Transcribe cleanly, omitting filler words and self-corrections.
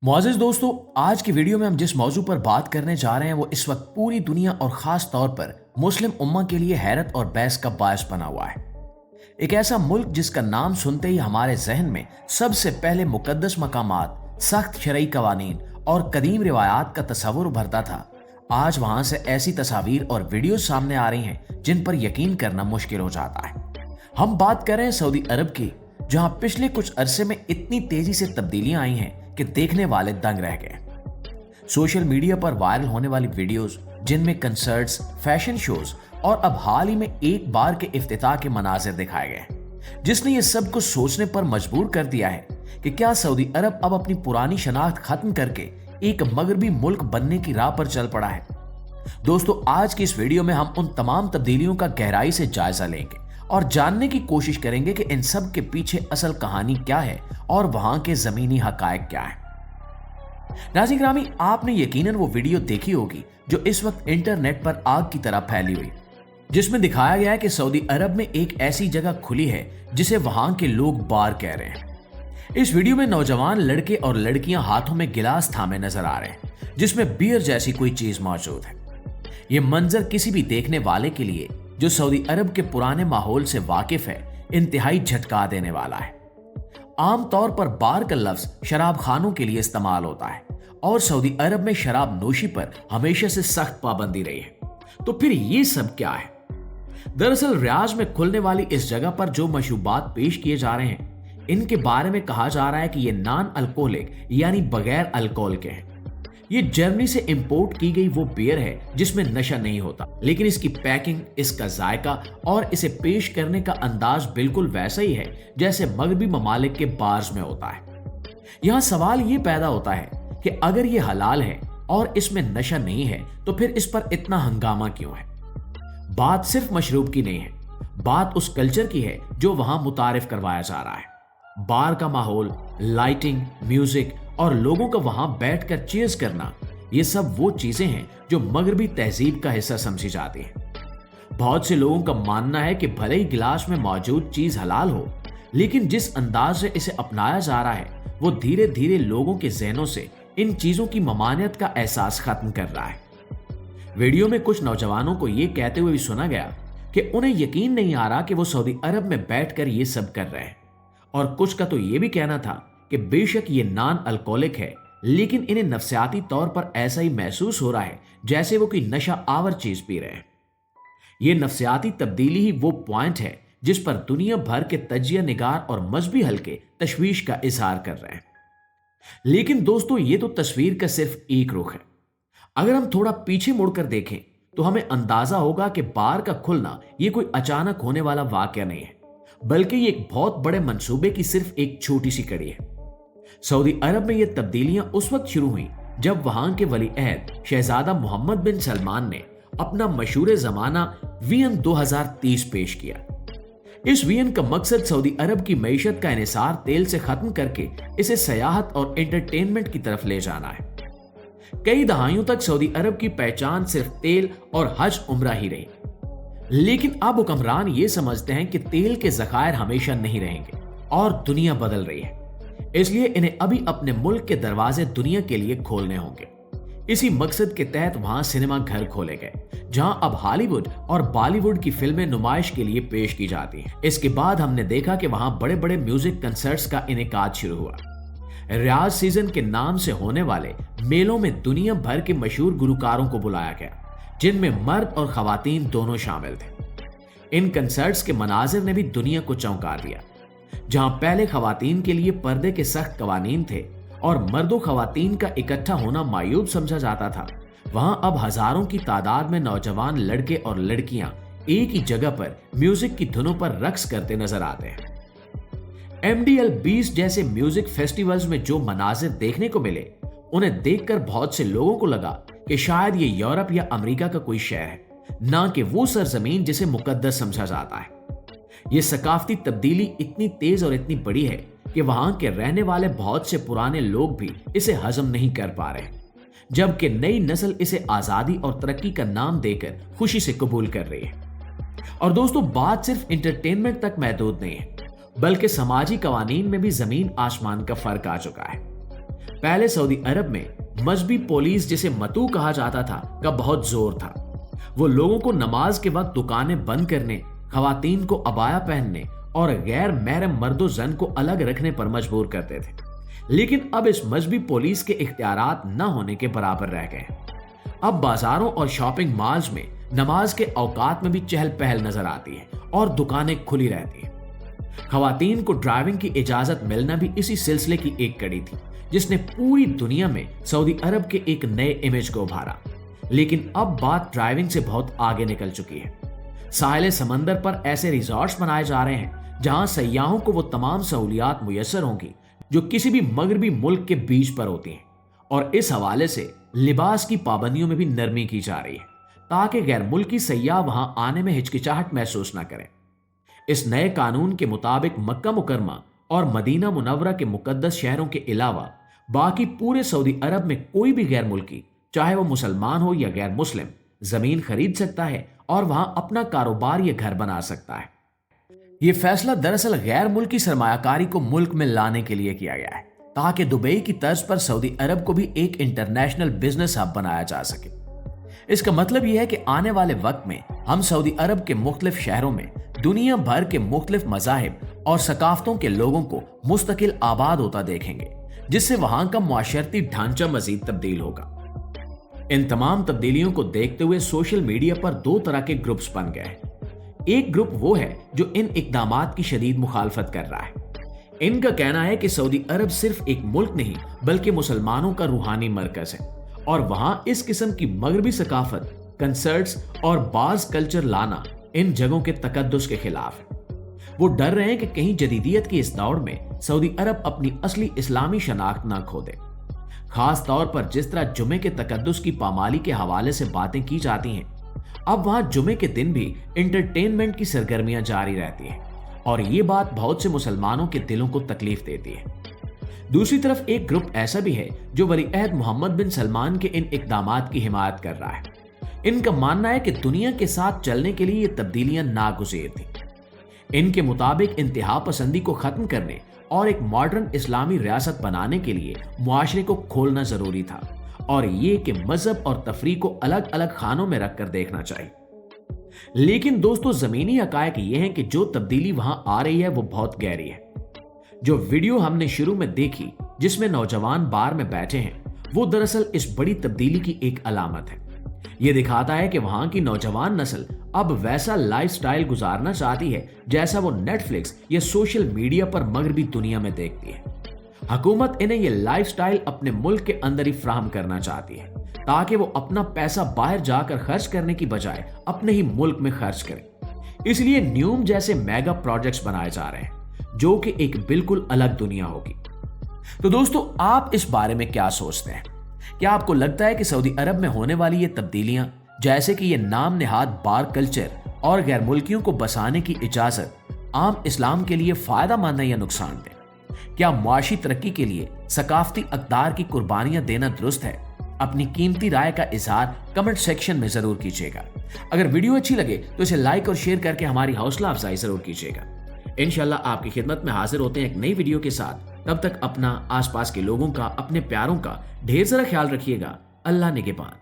मुआज़िज़ दोस्तों, आज की वीडियो में हम जिस मौजू पर बात करने जा रहे हैं वो इस वक्त पूरी दुनिया और खास तौर पर मुस्लिम उम्मा के लिए हैरत और बहस का बायस बना हुआ है। एक ऐसा मुल्क जिसका नाम सुनते ही हमारे जहन में सबसे पहले मुकद्दस मकामात, सख्त शरई कवानीन और कदीम रिवायात का तस्वुर उभरता था। आज वहां से ऐसी तस्वीर और वीडियो सामने आ रही हैं जिन पर यकीन करना मुश्किल हो जाता है। हम बात कर रहे हैं सऊदी अरब की, जहां पिछले कुछ अरसे में इतनी तेजी से तब्दीलियां आई हैं कि देखने वाले दंग रह गए। सोशल मीडिया पर वायरल होने वाली वीडियोस, जिनमें कंसर्ट्स, फैशन शोज और अब हाल ही में एक बार के इफ्तिताह के मनाजिर दिखाए गए, जिसने ये सब कुछ सोचने पर मजबूर कर दिया है कि क्या सऊदी अरब अब अपनी पुरानी शनाख्त खत्म करके एक मगरबी मुल्क बनने की राह पर चल पड़ा है। दोस्तों, आज की इस वीडियो में हम उन तमाम तब्दीलियों का गहराई से जायजा लेंगे और जानने की कोशिश करेंगे कि इन सब के पीछे असल कहानी क्या है और वहां के जमीनी हकायक क्या है। नाज़रीन ग्रामी, आपने यकीनन वो वीडियो देखी होगी जो इस वक्त इंटरनेट पर आग की तरह फैली हुई, जिसमें दिखाया गया है कि सऊदी अरब में एक ऐसी जगह खुली है जिसे वहां के लोग बार कह रहे हैं। इस वीडियो में नौजवान लड़के और लड़कियां हाथों में गिलास थामे नजर आ रहे हैं, जिसमें बियर जैसी कोई चीज मौजूद है। यह मंजर किसी भी देखने वाले के लिए जो सऊदी अरब के पुराने माहौल से वाकिफ है, इंतहाई झटका देने वाला है। आमतौर पर बार का लफ्ज शराब खानों के लिए इस्तेमाल होता है और सऊदी अरब में शराब नोशी पर हमेशा से सख्त पाबंदी रही है। तो फिर ये सब क्या है? दरअसल रियाज में खुलने वाली इस जगह पर जो मशरूबात पेश किए जा रहे हैं, इनके बारे में कहा जा रहा है कि ये नॉन अल्कोहलिक यानी बगैर अल्कोहल के हैं। ये जर्मनी से इंपोर्ट की गई वो बियर है जिसमें नशा नहीं होता, लेकिन इसकी पैकिंग, इसका जायका और इसे पेश करने का अंदाज बिल्कुल वैसा ही है जैसे मगरबी ममालिक के बार्स में होता है। यहां सवाल ये पैदा होता है कि अगर ये हलाल है और इसमें नशा नहीं है तो फिर इस पर इतना हंगामा क्यों है? बात सिर्फ मशरूब की नहीं है, बात उस कल्चर की है जो वहां मुतारिफ करवाया जा रहा है। बार का माहौल, लाइटिंग, म्यूजिक और लोगों का वहां बैठकर चीयर्स करना, ये सब वो चीजें हैं जो मगरबी तहजीब का हिस्सा समझी जाती हैं। बहुत से लोगों का मानना है कि भले ही गिलास में मौजूद चीज हलाल हो, लेकिन जिस अंदाज से इसे अपनाया जा रहा है वो धीरे धीरे लोगों के जहनों से इन चीजों की ममानियत का एहसास खत्म कर रहा है। वीडियो में कुछ नौजवानों को यह कहते हुए भी सुना गया कि उन्हें यकीन नहीं आ रहा कि वो सऊदी अरब में बैठकर ये सब कर रहे हैं, और कुछ का तो ये भी कहना था कि बेशक ये नॉन अल्कोहलिक है, लेकिन इन्हें नफ्सियाती तौर पर ऐसा ही महसूस हो रहा है जैसे वो कोई नशा आवर चीज पी रहे हैं। ये नफ्सियाती तब्दीली ही वो पॉइंट है जिस पर दुनिया भर के तजिया निगार और मजहबी हलके तशवीश का इजहार कर रहे हैं। लेकिन दोस्तों, ये तो तस्वीर का सिर्फ एक रुख है। अगर हम थोड़ा पीछे मुड़कर देखें तो हमें अंदाजा होगा कि बार का खुलना ये कोई अचानक होने वाला वाकया नहीं है, बल्कि ये एक बहुत बड़े मंसूबे की सिर्फ एक छोटी सी कड़ी है। सऊदी अरब में ये तब्दीलियां उस वक्त शुरू हुई जब वहां के वली अहद शहजादा मोहम्मद बिन सलमान ने अपना मशहूर जमाना वियन 2030 पेश किया। इस वियन का मकसद सऊदी अरब की मईशत का इन्हिसार तेल से खत्म करके इसे सयाहत और एंटरटेनमेंट की तरफ ले जाना है। कई दहाइयों तक सऊदी अरब की पहचान सिर्फ तेल और हज उम्रा ही रही, लेकिन अब हुक्मरान ये समझते हैं कि तेल के ज़खायर हमेशा नहीं रहेंगे और दुनिया बदल रही है, इसलिए इन्हें अभी अपने मुल्क के दरवाजे दुनिया के लिए खोलने होंगे। इसी मकसद के तहत वहां सिनेमा घर खोले गए, जहां अब हॉलीवुड और बॉलीवुड की फिल्में नुमाइश के लिए पेश की जाती हैं। इसके बाद हमने देखा कि वहां बड़े बड़े म्यूजिक कंसर्ट्स का इनेकाद शुरू हुआ। रियाज सीजन के नाम से होने वाले मेलों में दुनिया भर के मशहूर गुलकारों को बुलाया गया, जिनमें मर्द और खवातीन दोनों शामिल थे। इन कंसर्ट्स के मनाजिर ने भी दुनिया को चौंका दिया। जहां पहले खवातीन के लिए पर्दे के सख्त कवानीन थे और मर्दों खवातीन का इकट्ठा होना मायूब समझा जाता था, वहां अब हजारों की तादाद में नौजवान लड़के और लड़कियां एक ही जगह पर म्यूजिक की धुनों पर रक्स करते नजर आते हैं। MDL 20 जैसे म्यूजिक फेस्टिवल्स में जो मनाजिर देखने को मिले, उन्हें देखकर बहुत से लोगों को लगा कि शायद ये यूरोप या अमेरिका का कोई शहर है, ना कि वो सरजमीन जिसे मुकद्दस समझा जाता है। ये सकाफती तब्दीली इतनी तेज और इतनी बड़ी है कि वहां के रहने वाले बहुत से पुराने लोग भी इसे हजम नहीं कर पा रहे, जबकि नई नस्ल इसे आजादी और तरक्की का नाम देकर खुशी से कबूल कर रही है। और दोस्तों, बात सिर्फ एंटरटेनमेंट तक महदूद नहीं है, बल्कि समाजी कवानीन में भी जमीन आसमान का फर्क आ चुका है। पहले सऊदी अरब में मजहबी पुलिस, जिसे मतू कहा जाता था, का बहुत जोर था। वो लोगों को नमाज के वक्त दुकानें बंद करने, खवातीन को अबाया पहनने और गैर महरम मर्दो जन को अलग रखने पर मजबूर करते थे। लेकिन अब इस मजहबी पुलिस के इख्तियारात न होने के बराबर रह गए। अब बाजारों और शॉपिंग मॉल्स में नमाज के औकात में भी चहल पहल नजर आती है और दुकानें खुली रहती हैं। खवातीन को ड्राइविंग की इजाजत मिलना भी इसी सिलसिले की एक कड़ी थी, जिसने पूरी दुनिया में सऊदी अरब के एक नए इमेज को उभारा। लेकिन अब बात ड्राइविंग से बहुत आगे निकल चुकी है। साहिल समंदर पर ऐसे रिजॉर्ट्स बनाए जा रहे हैं जहां सयाहों को वो तमाम सहूलियात मुयस्सर होंगी जो किसी भी मगरबी मुल्क के बीच पर होती हैं। और इस हवाले से लिबास की पाबंदियों में भी नरमी की जा रही है ताकि गैर मुल्की सयाह वहां आने में हिचकिचाहट महसूस न करें। इस नए कानून के मुताबिक मक्का मुकरमा और मदीना मुनव्वरा के मुकद्दस शहरों के अलावा बाकी पूरे सऊदी अरब में कोई भी गैर मुल्की, चाहे वो मुसलमान हो या गैर मुस्लिम, जमीन खरीद सकता है और वहां अपना कारोबार या घर बना सकता है। ये फैसला दरअसल गैर मुल्की सरमायाकारी को मुल्क में लाने के लिए किया गया है ताकि दुबई की तर्ज पर सऊदी अरब को भी एक इंटरनेशनल बिजनेस हब बनाया जा सके। इसका मतलब यह है कि आने वाले वक्त में हम सऊदी अरब के मुख्तलिफ शहरों में दुनिया भर के मुख्तलिफ मज़ाहिब और सकाफतों के लोगों को मुस्तकिल आबाद होता देखेंगे, जिससे वहां का मुआशरती ढांचा मजीद तब्दील होगा। इन तमाम तब्दीलियों को देखते हुए सोशल मीडिया पर दो तरह के ग्रुप्स बन गए हैं। एक ग्रुप वो है जो इन इकदामात की शदीद मुखालफत कर रहा है। इनका कहना है कि सऊदी अरब सिर्फ एक मुल्क नहीं बल्कि मुसलमानों का रूहानी मरकज है और वहां इस किस्म की मगरबी सकाफत, कंसर्ट्स और बाज कल्चर लाना इन जगहों के तकद्दुस के खिलाफ है। वो डर रहे हैं कि कहीं जदीदियत की इस दौड़ में सऊदी अरब अपनी असली इस्लामी शनाख्त ना खो दे। खास तौर पर जिस तरह जुमे के तकद्दुस की पामाली के हवाले से बातें की जाती हैं, अब वहां जुमे के दिन भी एंटरटेनमेंट की सरगर्मियां जारी रहती हैं और ये बात बहुत से मुसलमानों के दिलों को तकलीफ देती है। दूसरी तरफ एक ग्रुप ऐसा भी है जो वलीअहद मोहम्मद बिन सलमान के इन इकदामात की हिमायत कर रहा है। इनका मानना है कि दुनिया के साथ चलने के लिए ये तब्दीलियां नागुज़ीर थी। इनके मुताबिक इंतहा पसंदी को खत्म करने और एक मॉडर्न इस्लामी रियासत बनाने के लिए मुआशरे को खोलना जरूरी था और ये कि मजहब और तफरीक को अलग अलग खानों में रखकर देखना चाहिए। लेकिन दोस्तों, जमीनी हकायक ये हैं कि जो तब्दीली वहां आ रही है वो बहुत गहरी है। जो वीडियो हमने शुरू में देखी जिसमें नौजवान बार में बैठे हैं, वो दरअसल इस बड़ी तब्दीली की एक अलामत है। ये दिखाता है कि वहां की नौजवान नस्ल अब वैसा लाइफस्टाइल गुजारना चाहती है जैसा वो नेटफ्लिक्स या सोशल मीडिया पर मगरबी दुनिया में देखती है। हुकूमत इन्हें ये लाइफस्टाइल अपने मुल्क के अंदर ही फ्राहम करना चाहती है ताकि वो अपना पैसा बाहर जाकर खर्च करने की बजाय अपने ही मुल्क में खर्च करें। इसलिए न्यूम जैसे मेगा प्रोजेक्ट्स बनाए जा रहे हैं जो कि एक बिल्कुल अलग दुनिया होगी। तो दोस्तों, आप इस बारे में क्या सोचते हैं? क्या आपको लगता है कि सऊदी अरब में होने वाली ये तब्दीलियां, जैसे कि ये नाम नेहाद बार कल्चर और गैर मुल्कियों को बसाने की इजाजत, आम इस्लाम के लिए फायदा मंद है या नुकसानदेह? क्या मुआशी तरक्की के लिए सकाफती अक़दार की कुर्बानियां देना दुरुस्त है? अपनी कीमती राय का इजहार कमेंट सेक्शन में जरूर कीजिएगा। अगर वीडियो अच्छी लगे तो इसे लाइक और शेयर करके हमारी हौसला अफजाई जरूर कीजिएगा। इंशाल्लाह आपकी खिदमत में हाजिर होते हैं एक नई वीडियो के साथ। तब तक अपना, आसपास के लोगों का, अपने प्यारों का ढेर सारा ख्याल रखिएगा। अल्लाह निगहबान।